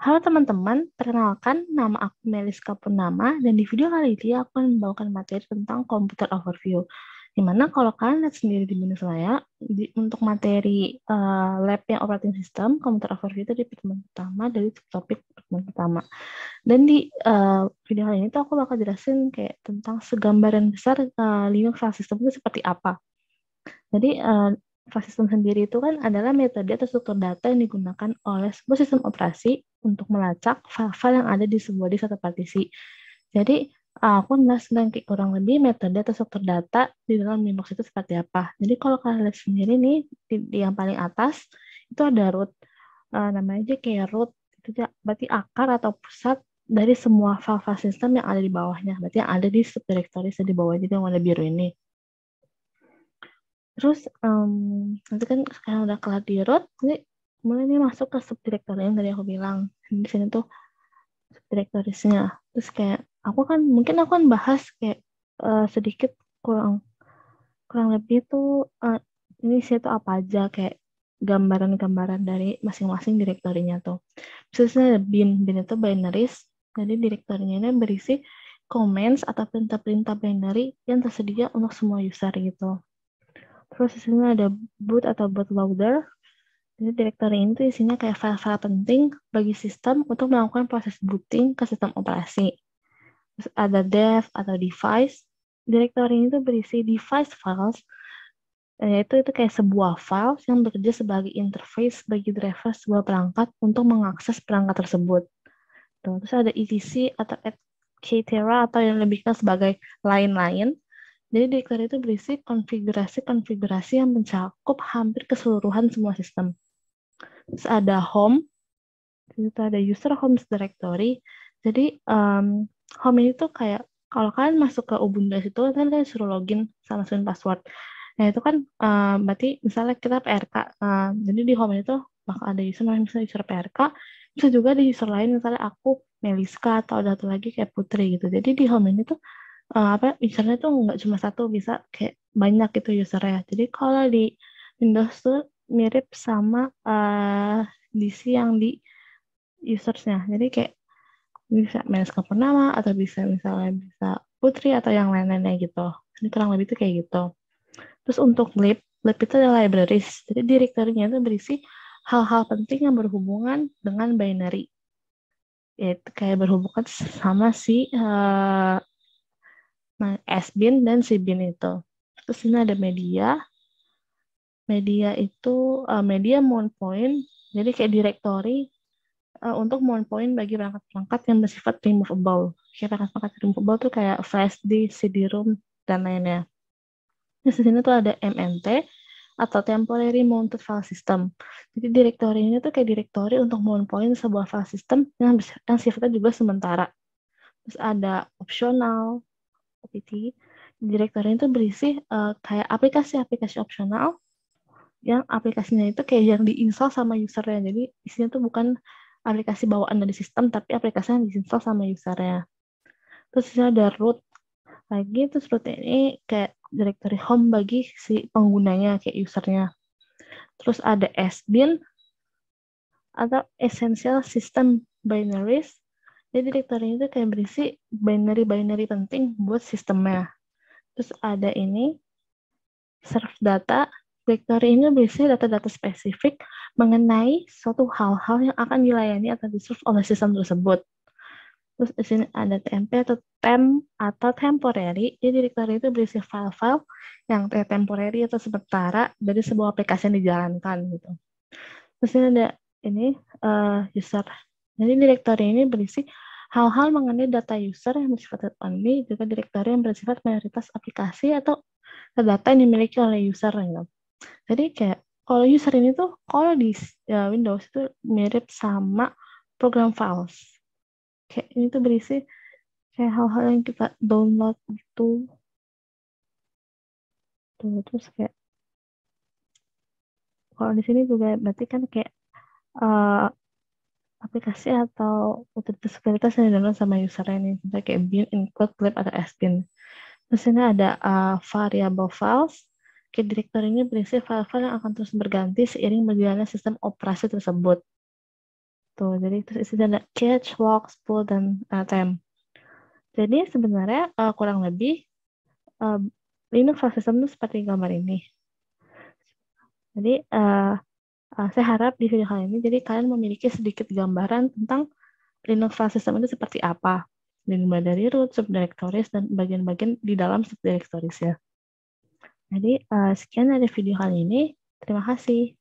Halo teman-teman, perkenalkan nama aku Meliska Purnama dan di video kali ini aku akan membawakan materi tentang komputer overview. Dimana kalau kalian lihat sendiri di menu saya, untuk materi lab yang operating system, komputer overview itu di pertemuan pertama dari topik pertemuan pertama. Dan di video kali ini tuh aku bakal jelasin kayak tentang segambaran besar Linux file system itu seperti apa. Jadi file system sendiri itu kan adalah metode atau struktur data yang digunakan oleh sebuah sistem operasi untuk melacak file-file yang ada di sebuah disk atau partisi. Jadi aku jelaskan kayak kurang lebih metode atau struktur data di dalam Linux itu seperti apa. Jadi kalau kalian lihat sendiri nih di yang paling atas itu ada root, namanya aja kayak root itu berarti akar atau pusat dari semua file-file sistem yang ada di bawahnya. Berarti yang ada di subdirectory di bawah jadi yang warna biru ini. Terus nanti kan sekarang udah kelar di root, ini mulai nih masuk ke subdirectory yang tadi aku bilang. Di sini tuh subdirectoriesnya. Terus kayak mungkin aku kan bahas kayak sedikit kurang lebih tuh ini sih tuh apa aja kayak gambaran-gambaran dari masing-masing direktorinya tuh. Misalnya ada bin itu binaries. Jadi direktorinya ini berisi commands atau perintah-perintah binary yang tersedia untuk semua user gitu. Terus di sini ada boot atau bootloader. Jadi direktori ini tuh isinya kayak file-file penting bagi sistem untuk melakukan proses booting ke sistem operasi. Terus ada dev atau device. Direktori ini tuh berisi device files, yaitu itu kayak sebuah file yang bekerja sebagai interface bagi driver sebuah perangkat untuk mengakses perangkat tersebut. Tuh. Terus ada etc atau etc atau yang lebih dikenal sebagai lain-lain. Jadi direktori itu berisi konfigurasi-konfigurasi yang mencakup hampir keseluruhan semua sistem. Terus ada home, itu ada user homes directory. Jadi home ini tuh kayak kalau kalian masuk ke Ubuntu itu kan kalian suruh login sama masukin password. Nah itu kan berarti misalnya kita PRK. Jadi di home itu bakal ada user namanya misalnya user PRK. Bisa juga di user lain misalnya aku Meliska atau ada satu lagi kayak Putri gitu. Jadi di home ini tuh usernya tuh nggak cuma satu, bisa kayak banyak gitu usernya. Jadi kalau di Windows tuh mirip sama DC yang di usersnya. Jadi kayak bisa Meliska Purnama atau bisa misalnya bisa Putri atau yang lain-lainnya gitu. Ini kurang lebih itu kayak gitu. Terus untuk lib itu adalah libraries. Jadi direktorinya itu berisi hal-hal penting yang berhubungan dengan binary. Yaitu kayak berhubungan sama si sbin dan cbin itu. Terus ini ada media. Media itu media mount point. Jadi kayak directory untuk mount point bagi perangkat-perangkat yang bersifat removable. Kayak perangkat-perangkat removable tuh kayak flash disk, CD-ROM, dan lainnya. Di sini tuh ada MMT atau Temporary Mounted File System. Jadi direktori ini tuh kayak direktori untuk mount point sebuah file system yang sifatnya juga sementara. Terus ada optional, OPT. Direktori itu berisi kayak aplikasi-aplikasi opsional yang aplikasinya itu kayak yang diinstal sama usernya. Jadi isinya tuh bukan aplikasi bawaan dari sistem, tapi aplikasi yang diinstal sama usernya. Terus ada root lagi, terus root ini kayak directory home bagi si penggunanya, kayak usernya. Terus ada sbin atau essential system binaries. Jadi directory itu kayak berisi binary-binary penting buat sistemnya. Terus ada ini serve data. Directory ini berisi data-data spesifik mengenai suatu hal-hal yang akan dilayani atau di-serve oleh sistem tersebut. Terus di sini ada TMP atau temp atau temporary. Jadi directory itu berisi file-file yang temporary atau sementara dari sebuah aplikasi yang dijalankan gitu. Terus ini ada ini user. Jadi directory ini berisi hal-hal mengenai data user yang bersifat only, juga directory yang bersifat mayoritas aplikasi atau data yang dimiliki oleh user gitu. Jadi kayak kalau user ini tuh kalau di Windows itu mirip sama program files. Kayak ini tuh berisi kayak hal-hal yang kita download gitu. Tuh, terus kayak kalau di sini juga berarti kan kayak aplikasi atau utilitas yang di-download sama usernya ini. Misalnya kayak bin, include, clip, atau sbin. Terus ini ada variable files. Kayak directory ini berisi file-file yang akan terus berganti seiring berjalannya sistem operasi tersebut. Tuh, jadi terus isinya ada catch, walk, pull, dan attempt. Jadi sebenarnya kurang lebih Linux file system itu seperti gambar ini. Jadi saya harap di video kali ini jadi kalian memiliki sedikit gambaran tentang Linux file system itu seperti apa. Dimulai dari root, subdirectories, dan bagian-bagian di dalam subdirectories ya. Jadi sekian dari video kali ini. Terima kasih.